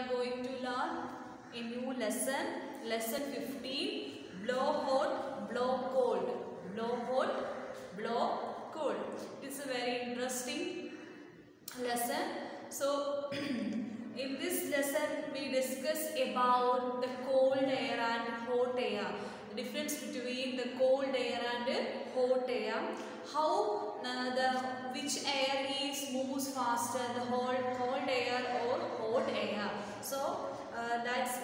are going to learn a new lesson, lesson 15, blow hot, blow cold. Blow hot, blow cold. It's a very interesting lesson. So in this lesson we discuss about the cold air and hot air, the difference between the cold air and hot air, how which air moves faster, the cold air or hot air. So that's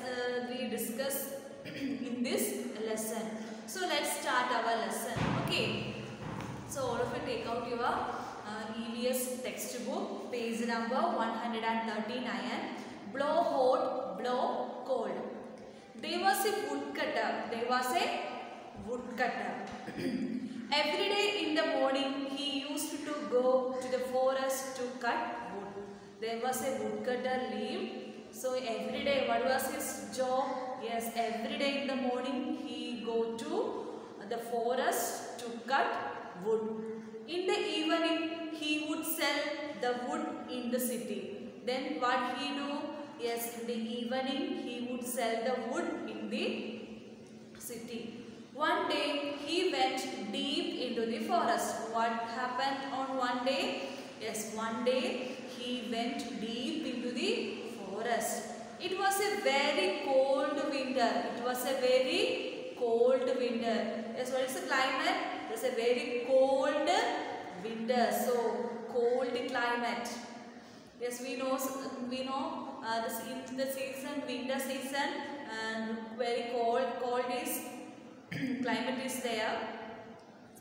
we discuss in this lesson. So let's start our lesson. Okay. So all of you take out your EVS textbook, page number 139. Blow hot, blow cold. There was a woodcutter. There was a woodcutter. Every day in the morning he used to go to the forest to cut wood. There was a woodcutter lived. So every day, what was his job? Yes, every day in the morning he go to the forest to cut wood. In the evening he would sell the wood in the city. Then what he do? Yes, in the evening he would sell the wood in the city. One day he went deep into the forest. What happened on one day? Yes, one day he went deep into the forest. It was a very cold winter. It was a very cold winter. Yes, what is the climate? It is a very cold winter. So cold climate. Yes, we know this in the season, winter season, and very cold is climate is there.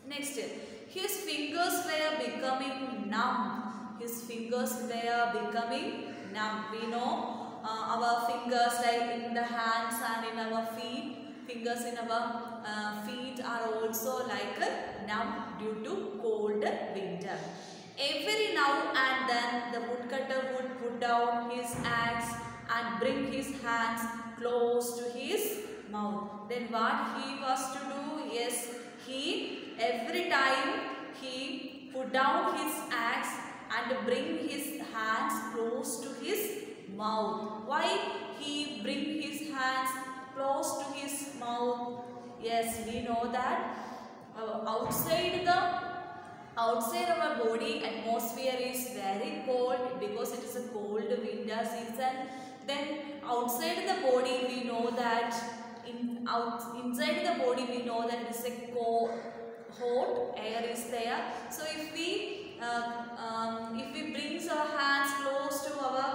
Next, his fingers were becoming numb. His fingers were becoming numb. We know our fingers, like in the hands and in our feet, fingers in our feet are also like numb due to cold winter. Every now and then the woodcutter would put down his axe and bring his hands close to his mouth. Then what he was to do? Yes, every time he put down his axe and bring his hands close to his mouth. Why he bring his hands close to his mouth? Yes, we know that outside our body atmosphere is very cold because it is a cold winter season. Then outside the body we know that inside the body we know that it is a hot air is there. So if we bring our hands close to our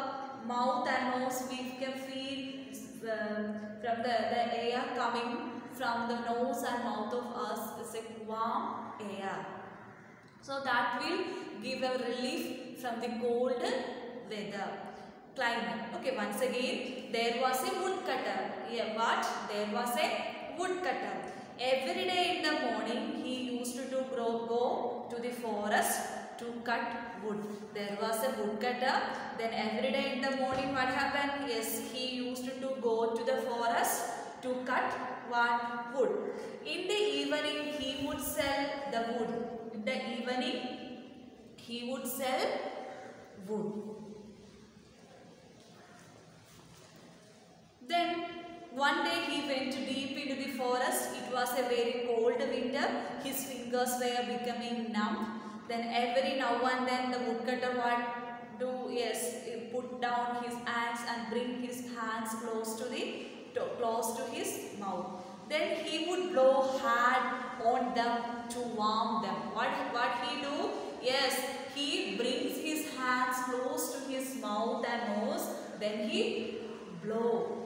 mouth and nose, we can feel from the air coming from the nose and mouth of us is a warm air. So that will give a relief from the cold weather climate. Okay, once again, there was a woodcutter. Yeah, what? There was a woodcutter. Every day in the morning he used to go to the forest to cut wood. There was a woodcutter. Then every day in the morning what happened? Yes, he used to go to the forest to cut wood. In the evening he would sell the wood. In the evening he would sell wood. Then one day he went deep into the forest. It was a very cold winter. His fingers were becoming numb. Then every now and then the woodcutter would do? Yes, put down his axe and bring his hands close to his mouth. Then he would blow hard on them to warm them. What he do? Yes, he brings his hands close to his mouth and nose. Then he blow.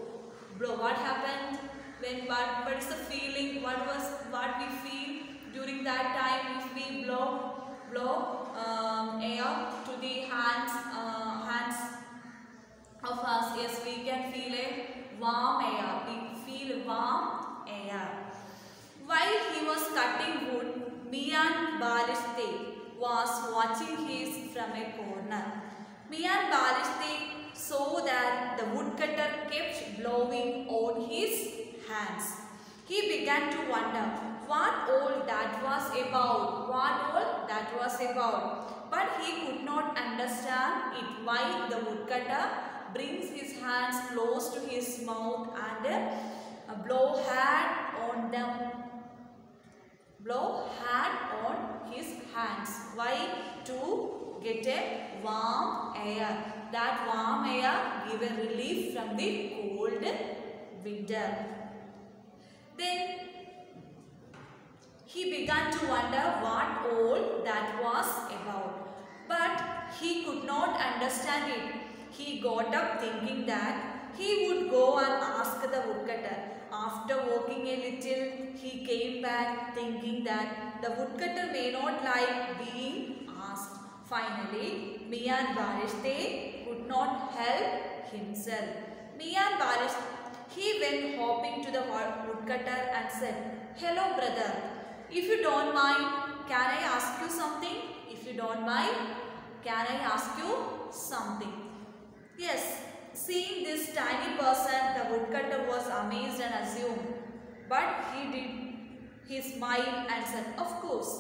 What happened when? What is the feeling? What we feel during that time if we blow air to the hands of us? Yes, we can feel a warm air. We feel warm air. While he was cutting wood, Mian Baliste was watching his from a corner. Mian Baliste saw that the woodcutter kept blowing on his hands. He began to wonder what all that was about. but he could not understand it why the woodcutter brings his hands close to his mouth and blow hard on them. Blow hard on his hands. Why? To get a warm air. That warm air give a relief from the cold winter. Then he began to wonder what all that was about. But he could not understand it. He got up thinking that he would go and ask the woodcutter. After walking a little, he came back thinking that the woodcutter may not like being asked. Finally, Mian Barishte could not help himself. Mian Barishte, he went hopping to the woodcutter and said, "Hello brother, if you don't mind, can I ask you something? If you don't mind, can I ask you something?" Yes, seeing this tiny person, the woodcutter was amazed and assumed. But he smiled and said, "Of course.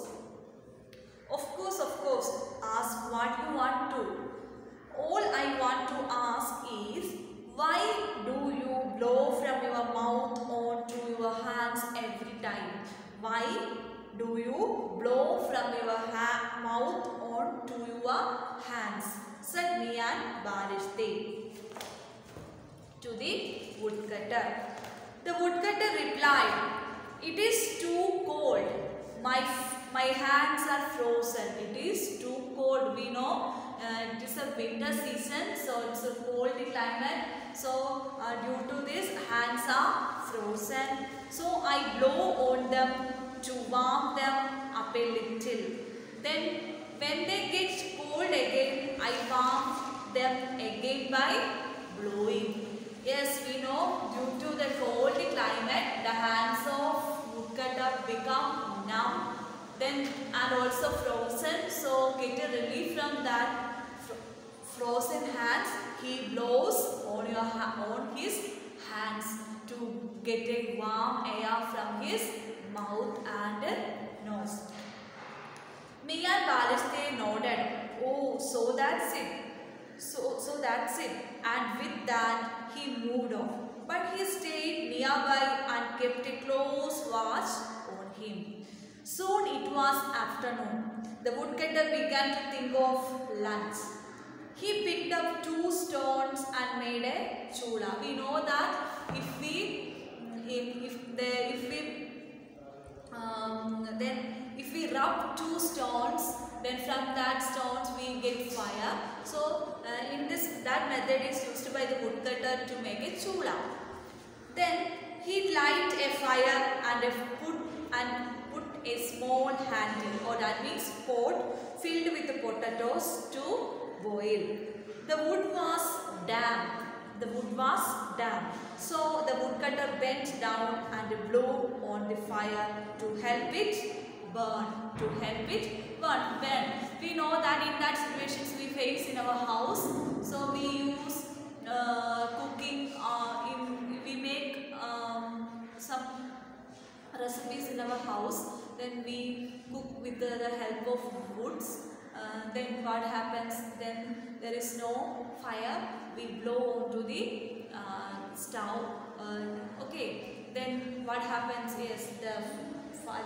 Of course, ask what you want to. All I want to ask is, why do you blow from your mouth onto your hands every time? Why do you blow from your mouth onto your hands?" said Mian Barishte to the woodcutter. The woodcutter replied, "It is too cold. My hands are frozen. It is too cold." We know it is a winter season, so it's a cold climate. So due to this, hands are frozen. So I blow on them to warm them up a little. Then when they get cold again, I warm them again by blowing. Yes, we know due to the cold climate, the hands of woodcutter become numb, then and also frozen. So get a relief from that frozen hands. He blows on his hands to get a warm air from his mouth and nose. Mian Barishte nodded. "Oh, so that's it. So that's it." And with that, he moved off. But he stayed nearby and kept a close watch on him. Soon it was afternoon. The woodcutter began to think of lunch. He picked up 2 stones and made a chula. We know that if we rub 2 stones, then from that stones we get fire. So in that method is used by the woodcutter to make a chula. Then he light a fire and put a small handle, or that means pot, filled with the potatoes to boil. The wood was damp. So the woodcutter bent down and blew on the fire to help it burn. When we know that in that situations we face in our house, so we use cooking. We make some recipes in our house. Then we cook with the help of woods. Then what happens? Then there is no fire. We blow onto the stove. Okay. Then what happens is the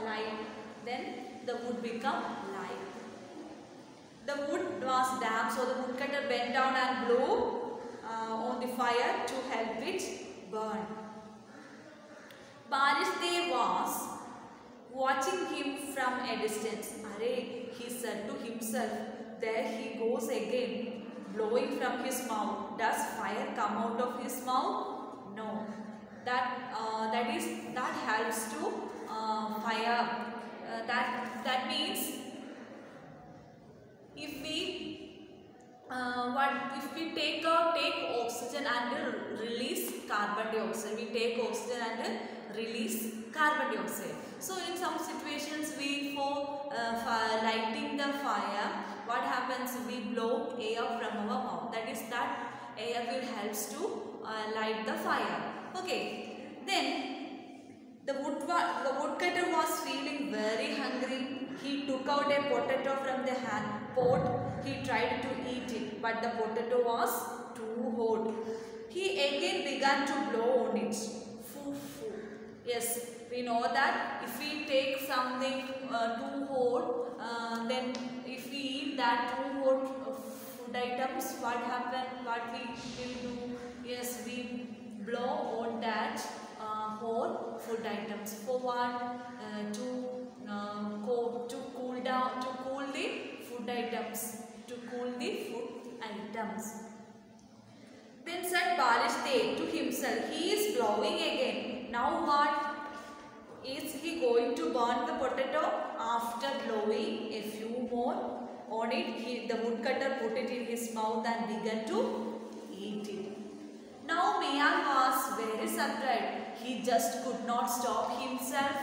light. Then the wood become light. The wood was damp, so the woodcutter bent down and blew on the fire to help it burn. Barishte was watching him from a distance. "Arey," he said to himself, "there he goes again, blowing from his mouth. Does fire come out of his mouth? No. That helps to fire. That means if we take oxygen and release carbon dioxide. We take oxygen and release carbon dioxide. So in some situations, for lighting the fire, what happens? We blow air from our mouth. That is, that air will helps to light the fire. Okay. Then the woodcutter was feeling very hungry He took out a potato from the pot. He tried to eat it, but the potato was too hot. He again began to blow on it. Foo, foo. Yes, we know that if we take something too hot, then if we eat that too hot food items, what happen? What we will do? Yes, we blow on that hot food items. For what? To cool down, to cool the food items, to cool the food items. Then said Balishte to himself, he is blowing again. Now what? Is he going to burn the potato? After blowing a few more on it, the woodcutter put it in his mouth and began to eat it. Now Mian was very surprised. He just could not stop himself,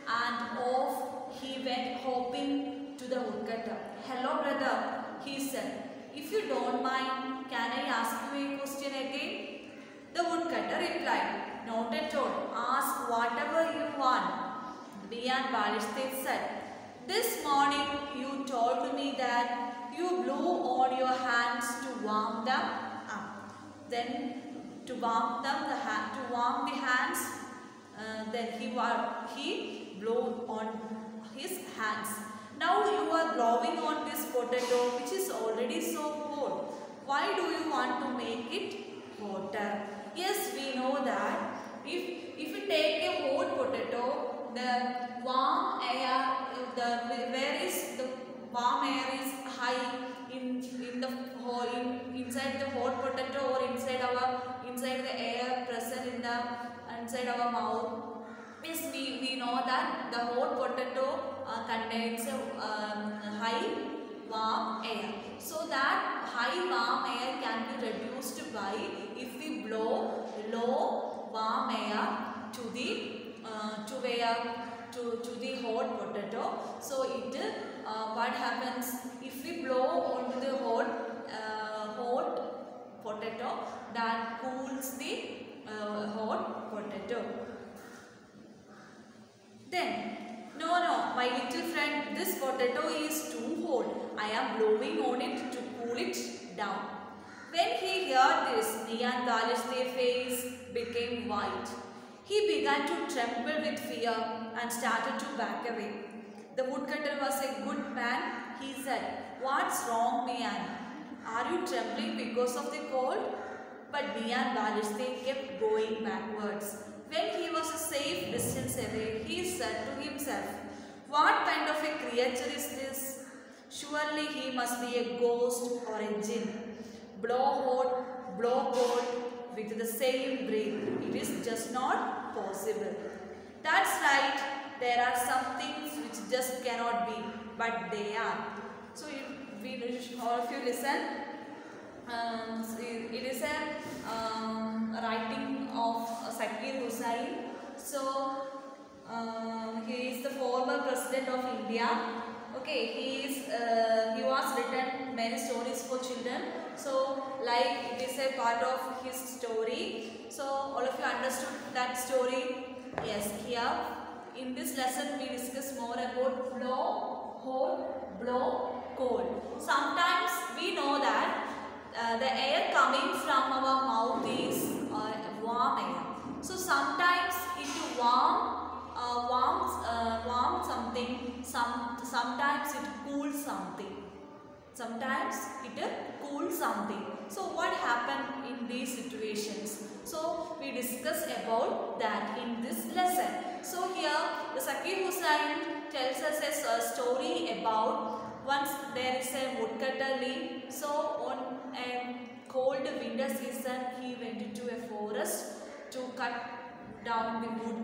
and off he went hopping to the woodcutter. Hello brother, he said. If you don't mind, can I ask you a question again? The woodcutter replied, not at all. Ask whatever you want. Mian Balishte said, this morning you told me that you blew on your hands to warm them up. Then to warm the hands, then he blew on his hands. Now you are blowing on this potato which is already so cold. Why do you want to make it hotter? Yes, we know that if you take a hot potato, the warm air, the warm air is high inside the hot potato or inside the air present inside our mouth. Yes, we know that the hot potato contains high warm air. So that high warm air can be reduced by if we blow low warm air to the hot potato. So what happens if we blow onto the hot potato, that cools the hot potato. Then, no, my little friend, this potato is too hot. I am blowing on it to cool it down. When he heard this, Mian Balishte's face became white. He began to tremble with fear and started to back away. The woodcutter was a good man. He said, what's wrong, Mian? Are you trembling because of the cold? But Mian Balishte kept going backwards. When he was a safe distance away, he said to himself, what kind of a creature is this? Surely he must be a ghost or a jinn. Blow hot, blow cold with the same breath. It is just not possible. That's right. There are some things which just cannot be, but they are. So all of you listen. It is a writing of Zakir Hussain. So he is the former president of India. Okay, he was written many stories for children. So like it is a part of his story. So all of you understood that story? Yes. Here in this lesson we discuss more about blow, hot, blow, cold. Sometimes we know that the air coming from our mouth is warm air. So sometimes it warms something. Sometimes it cools something. Sometimes it cools something. So what happened in these situations? So we discuss about that in this lesson. So here the Zakir Hussain tells us a story about once there is a woodcutter Lee. So on a cold winter season he went into a forest to cut down the wood.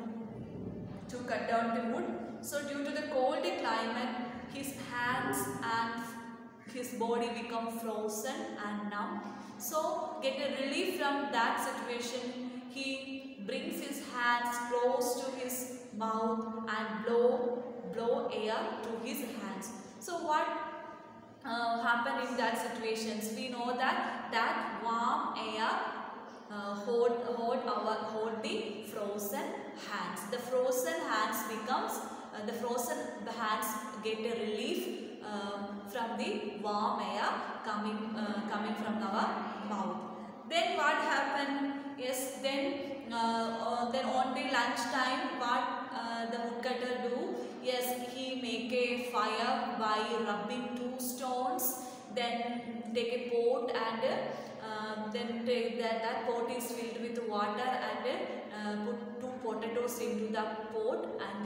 So due to the cold climate, his hands and his body become frozen and numb. So get a relief from that situation, he brings his hands close to his mouth and blow air to his hands. So what happened in that situations? We know that warm air hold the frozen hands. The frozen hands get a relief from the warm air coming from our mouth. Then what happened? Yes, then on the lunch time, what the woodcutter do? Yes, he make a fire by rubbing 2 stones. Then take a pot and then take that pot is filled with water and put 2 potatoes into the pot and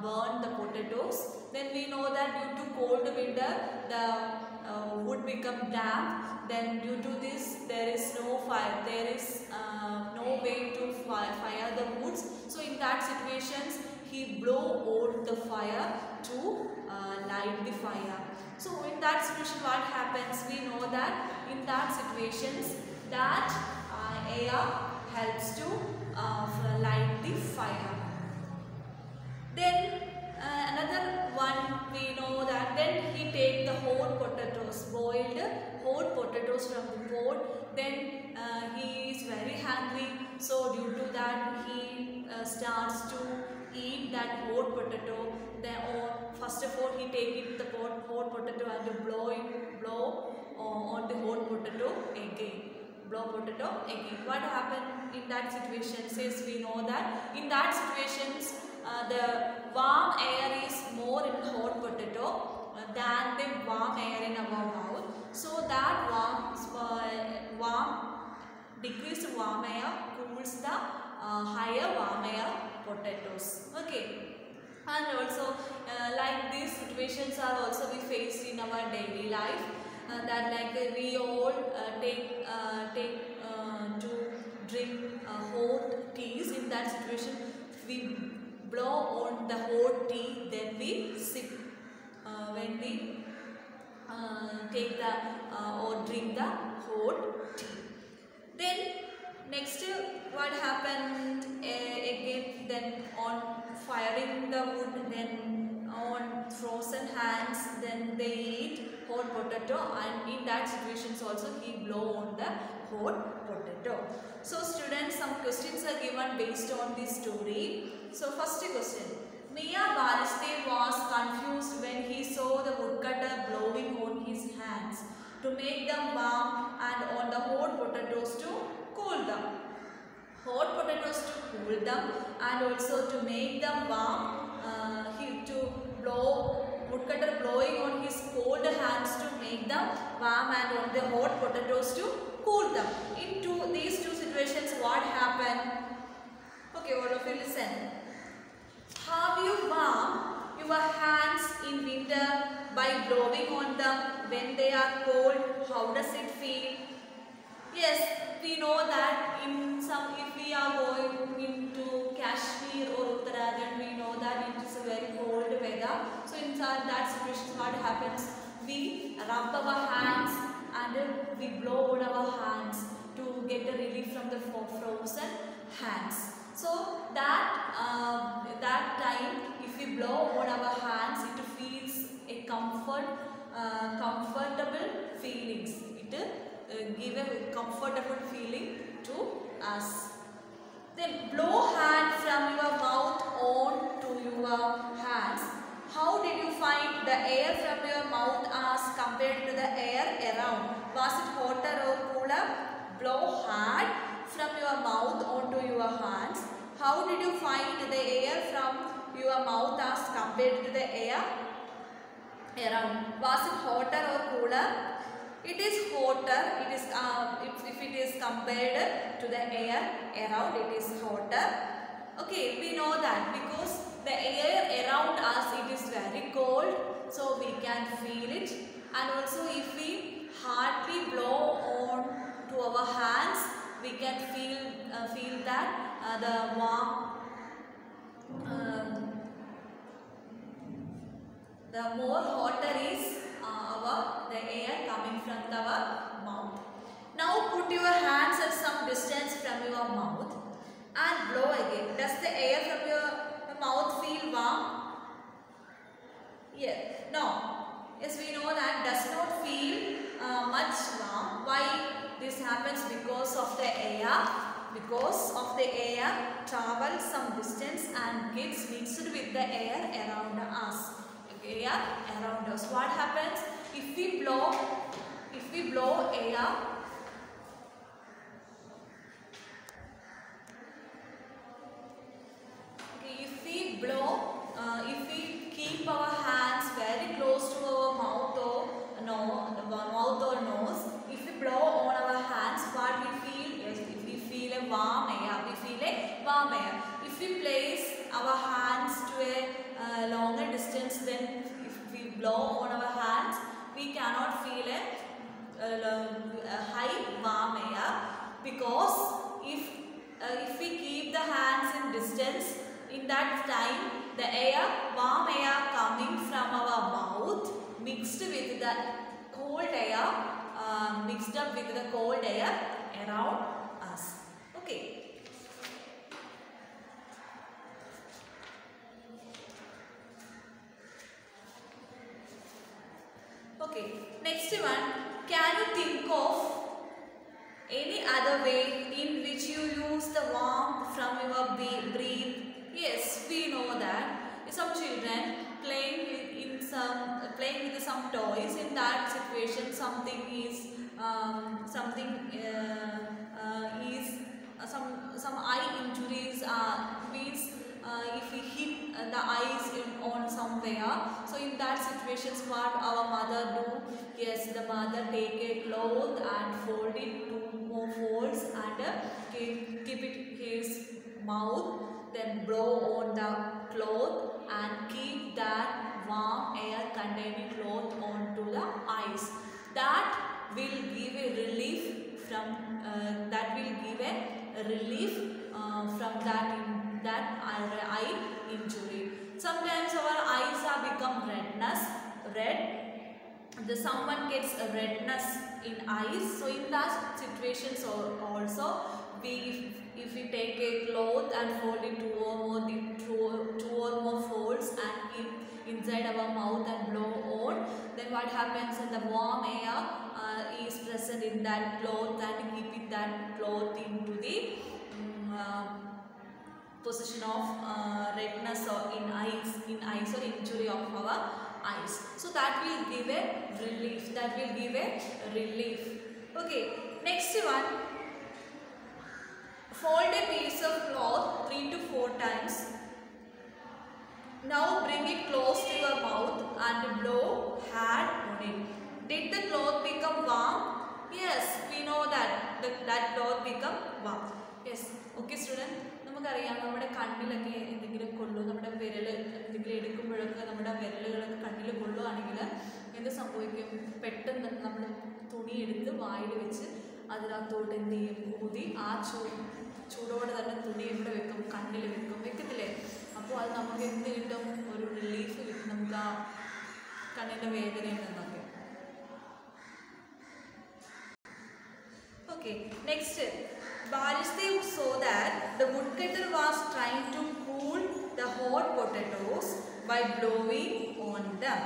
burn the potatoes. Then we know that due to cold winter the wood become damp. Then due to this there is no fire, there is no way to fire the woods. So in that situations he blow out the fire to light the fire. So in that situation what happens? We know that in that situations that air helps to light the fire. Then another one we know that then he take the hot potatoes, boiled hot potatoes from the pot. Then he is very hungry, so due to that he starts to eat that hot potato. Then first of all he take it the hot potato and blow on the hot potato again. Blow potato again. What happened in that situation? Says we know that in that situations the warm air is more in hot potato than the warm air in our mouth. So that decreased warm air cools the higher warm air potatoes. Okay. And also like these situations are also we face in our daily life. That like we all take to drink hot teas. In that situation we blow on the hot tea, then we sip when we take the or drink the hot tea. Then next what happened again, then on firing the wood, then on frozen hands, then they eat hot potato, and in that situations also he blow on the hot potato. So students, some questions are given based on this story. So first question, Mia Bariste was confused when he saw the woodcutter blowing on his hands to make them warm and on the hot potatoes to cool them. Hot potatoes to cool them and also to make them warm. Woodcutter blowing on his cold hands to make them warm and on the hot potatoes to cool them. In these two situations, what happened? Okay, all of you listen. Have you warmed your hands in winter by blowing on them when they are cold? How does it feel? Yes, we know that if we are going into Kashmir or Uttarakhand, we know that it is a very cold weather. So in that situation, what happens? We rub our hands and we blow on our hands to get a relief from the frozen hands. So that time, if we blow on our hands, it feels a comfortable feelings. It give a comfortable feeling to us. Then blow hand from your mouth on to your hands. How did you find the air from your mouth as compared to the air around? Was it hotter or cooler? Blow hard from your mouth onto your hands. How did you find the air from your mouth as compared to the air around? Was it hotter or cooler? It is hotter. It is if it is compared to the air around, it is hotter. Okay, we know that because the air around us, it is very cold, so we can feel it. And also if we hardly blow on to our hands, we can feel that the warm, the more hotter is the air coming from our mouth. Now put your hands at some distance from your mouth and blow again. Does the air from your mouth feel warm? Yeah. No. Yes, we know that does not feel much warm. Why this happens? Because of the air. Because of the air travels some distance and gets mixed with the air around us. air around us. What happens if we blow air? Okay, if we keep our hands very close to our mouth or nose, if we blow on our hands, what we feel? Yes, if we feel a warm air, If we place our hands to a longer distance, then if we blow on our hands, we cannot feel a high warm air, because if we keep the hands in distance, in that time the warm air coming from our mouth mixed with the cold air, mixed up with the cold air around us. Okay. Okay, next one, can you think of any other way in which you use the warmth from your breath? Yes, we know that some children playing with some toys. In that situation, something is some eye injuries means if we hit the eyes on somewhere. So in that situations, what our mother do? Yes, the mother take a cloth and fold it 2 more folds and keep it his mouth, then blow on the cloth and keep that warm air containing cloth onto the eyes. That will give a relief from from that eye injury. Sometimes our eyes are become red. Someone gets a redness in eyes. So in that situations also, if we take a cloth and fold it two or more folds and keep inside our mouth and blow on, then what happens? The warm air is present in that cloth and keeping that cloth into the position of redness or in eyes or injury of our eyes. So that will give a relief. Okay, next one, fold a piece of cloth 3 to 4 times. Now bring it close to your mouth and blow hard on it. Did the cloth become warm? Yes, we know that that cloth become warm. Yes. Okay, student. നമുക്കറിയാം നമ്മുടെ കണ്ണിലൊക്കെ എന്തെങ്കിലും കൊള്ളു, നമ്മുടെ വിരൽ എന്തെങ്കിലും എടുക്കുമ്പോഴൊക്കെ നമ്മുടെ വിരലുകളൊക്കെ കണ്ണിൽ കൊള്ളുകയാണെങ്കിൽ എന്ത് സംഭവിക്കും? പെട്ടെന്ന് നമ്മൾ തുണി എടുത്ത് വായിൽ വെച്ച് അതിനകത്തോട്ട് എന്ത് ചെയ്യും? ഊതി ആ ചൂടോടെ തന്നെ തുണി എവിടെ വെക്കും? കണ്ണിൽ വെക്കത്തില്ലേ? അപ്പോൾ അത് നമുക്ക് എന്ത് കിട്ടും? ഒരു റിലീഫ് കിട്ടും നമുക്ക് ആ കണ്ണിൻ്റെ വേദനയിൽ നിന്നൊക്കെ. Okay, next, Barishdev saw that the woodcutter was trying to cool the hot potatoes by blowing on them.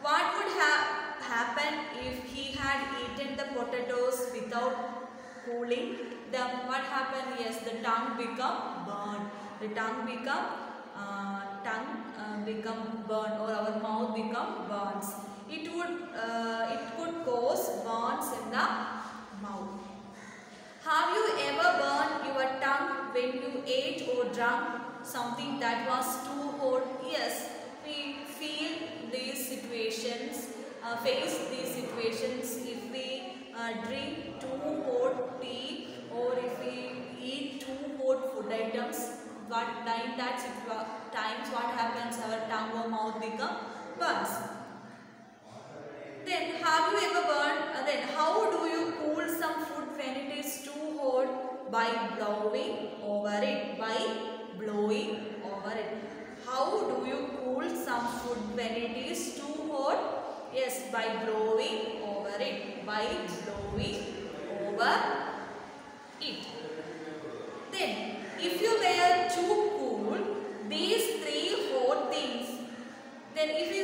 What would have happened if he had eaten the potatoes without cooling them? What happened? Yes, the tongue become burned. The tongue become burned, or our mouth become burns. It could cause burns in the mouth. Have you ever burned your tongue when you ate or drank something that was too hot? Yes, we feel these situations, face these situations if we drink too hot tea or if we eat too hot food items. But in that times, what happens? Our tongue or mouth become burns. Then, have you ever burned? Then, how do you cool some food when it is too hot? By blowing over it. How do you cool some food when it is too hot? Yes, by blowing over it. Then, if you were too cool these 3 hot things, then if we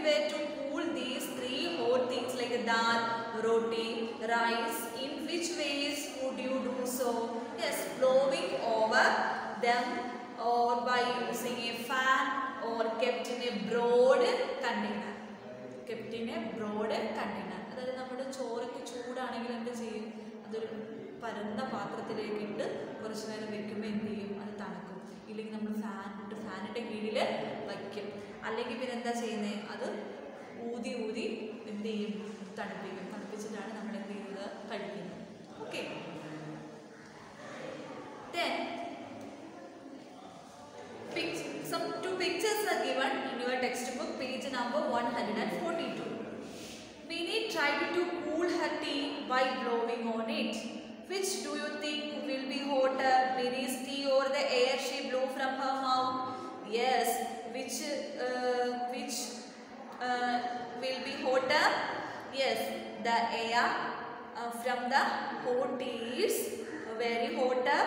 were to cool these 3 hot things like dal, roti, rice, in which ways would you do so? Yes, blowing over them, or by using a fan, or kept in a broad container. Kept in a broad container. അതായത് നമ്മുടെ ചോറൊക്കെ ചൂടാണെങ്കിൽ എന്ത് ചെയ്യും? അതൊരു പരന്ന പാത്രത്തിലേക്ക് ഇട്ട് കുറച്ച് നേരം വെക്കുമ്പോൾ എന്ത് ചെയ്യും? അത് തണുക്കും. ഇല്ലെങ്കിൽ നമ്മൾ ഫാനിൻ്റെ കീഴിൽ വയ്ക്കും. അല്ലെങ്കിൽ പിന്നെ എന്താ ചെയ്യുന്നത്? അത് ഊതി ഊതി എന്ത് ചെയ്യും? തണുപ്പിക്കും. തണുപ്പിച്ചിട്ടാണ് നമ്മൾ എന്ത് ചെയ്യുന്നത്? കഴിക്കുന്നത്. Okay. Then some two pictures are given in your textbook, page number 142. Minnie tried to cool her tea by blowing on it. Which do you think will be hotter, Minnie's tea or the air she blew from her mouth? Yes, which will be hotter? Yes, the air from the hot tea is very hotter.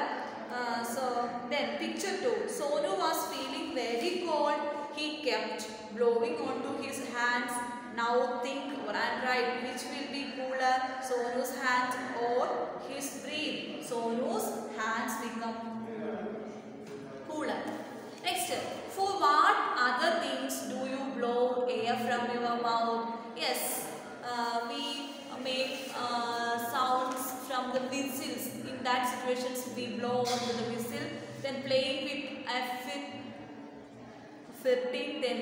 So then picture 2. Sonu was feeling very cold. He kept blowing onto his hands. Now think, or I'm right, which will be cooler, Sonu's hands or his breath? Sonu's hands become cooler. Next, for what other things do you blow air from your mouth? Yes, we make sounds from the whistles. In that situations we blow onto the whistle. Then playing with F15. Then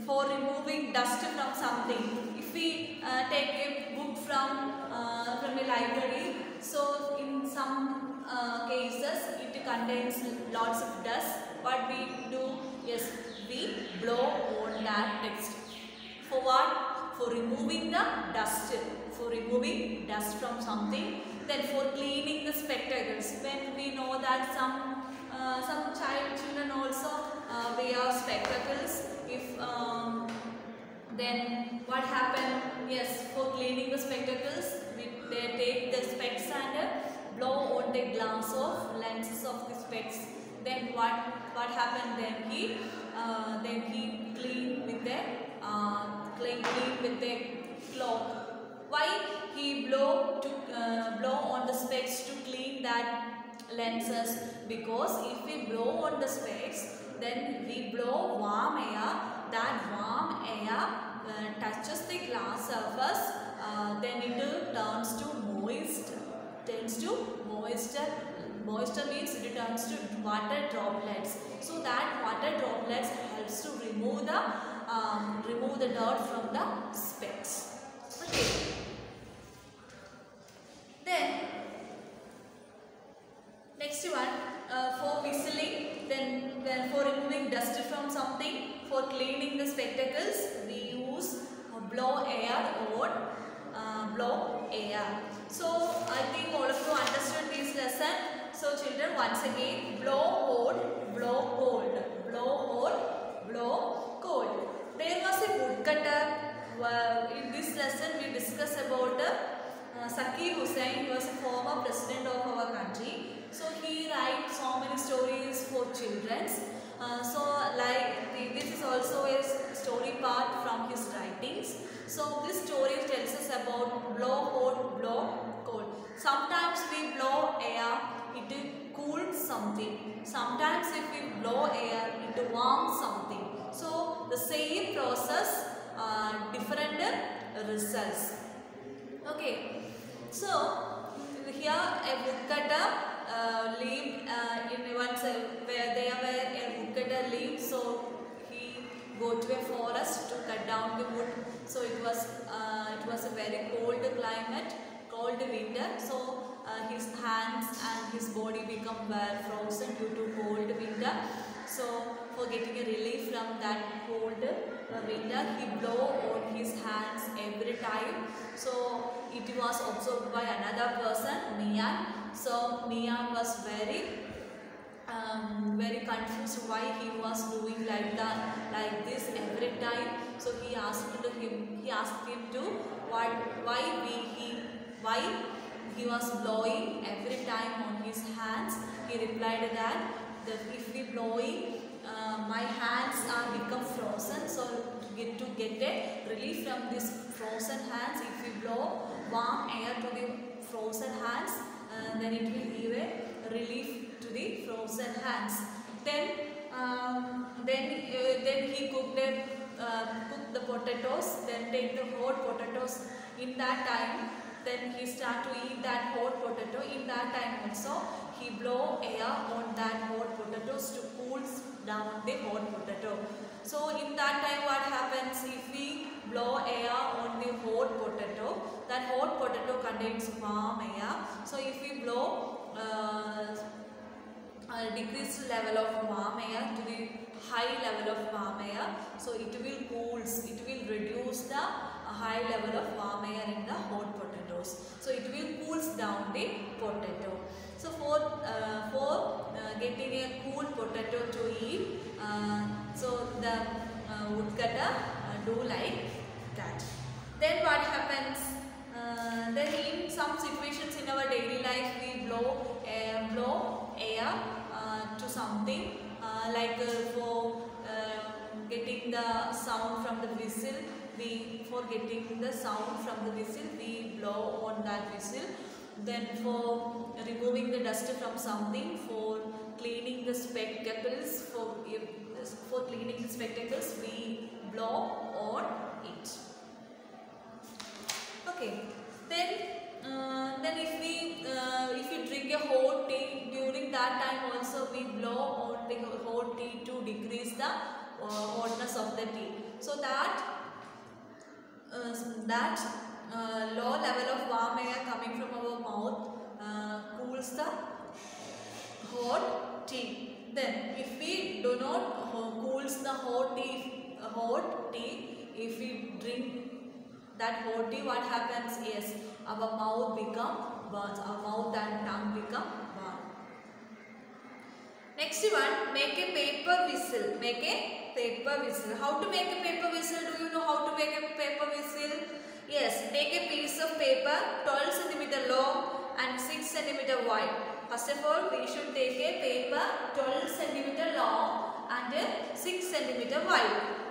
for removing dust from something. If we take a book from a library, so in some cases it contains lots of dust. What we do? Yes, we blow on that text. For what? For removing the dust. For removing dust from something. Then for cleaning the spectacles. When we know that some children also wear spectacles. If then what happened? Yes, for cleaning the spectacles, they take the specs and blow on the glass of lenses of the specs. Then what happened? Then he clean with the cloth. Why he blow on the specs to clean that lenses? Because if we blow on the specs, then we blow warm air. That warm air touches the glass surface. Then it turns to moist. Moisture means it turns to water droplets. So that water droplets helps to remove the dirt from the specs. Okay. Then next one, for whistling, then for removing dust from something, for cleaning the spectacles, we use blow air or blow air. So I think all of you understood this lesson. So children, once again, blow hot, blow cold, blow hot, blow cold. There was a woodcutter. In this lesson we discuss about Zakir Hussain. He was a former president of our country. So he writes so many stories for children. So like this is also a story part from his writings. So this story tells us about blow hot, blow cold. Sometimes we blow air, it cools something. Sometimes if we blow air, it warms something. So the same process, different results. Okay. So here a woodcutter lived in once where there were a woodcutter lived. So he go to a forest to cut down the wood. So it was a very cold climate, cold winter. So his hands and his body become frozen due to cold winter. So for getting a relief from that cold winter, he blow on his hands every time. So it was observed by another person, Mian. So Mian was very confused why he was doing like this every time. So he asked him to why he was blowing every time on his hands. He replied that if we blowing, my hands are become frozen. So to get a relief from this frozen hands, if we blow warm air to the frozen hands, then it will give a relief to the frozen hands. Then then he cooked the potatoes. Then take the hot potatoes. In that time, then he start to eat that hot potato. In that time also, he blow air on that hot potatoes to cool down the hot potato. So in that time, what happens if we blow air on the hot potato? That hot potato contains warm air. So if we blow a decreased level of warm air to the high level of warm air, so it will reduce the high level of warm air in the hot potatoes. So it will cools down the potato. So for getting a cool potato to eat, so the woodcutter do like that. Then what happens? Then in some situations in our daily life, we blow air to something, like for getting the sound from the whistle. For getting the sound from the whistle, we blow on that whistle. Then for removing the dust from something, for cleaning the spectacles, for cleaning the spectacles, we blow on it. Okay. Then if you drink a hot tea, during that time also we blow on the hot tea to decrease the hotness of the tea. So that low level of warm air coming from our mouth cools the hot tea. Then if we do not cools the hot tea, if we drink that hot tea, what happens is our mouth become burns. Our mouth and tongue become burn. Next one, make a paper whistle. Make a paper whistle. How to make a paper whistle? Do you know how to make a paper whistle? Yes, take a piece of paper 12 cm long and 6 cm wide. First of all, we should take a paper 12 cm long and 6 cm wide.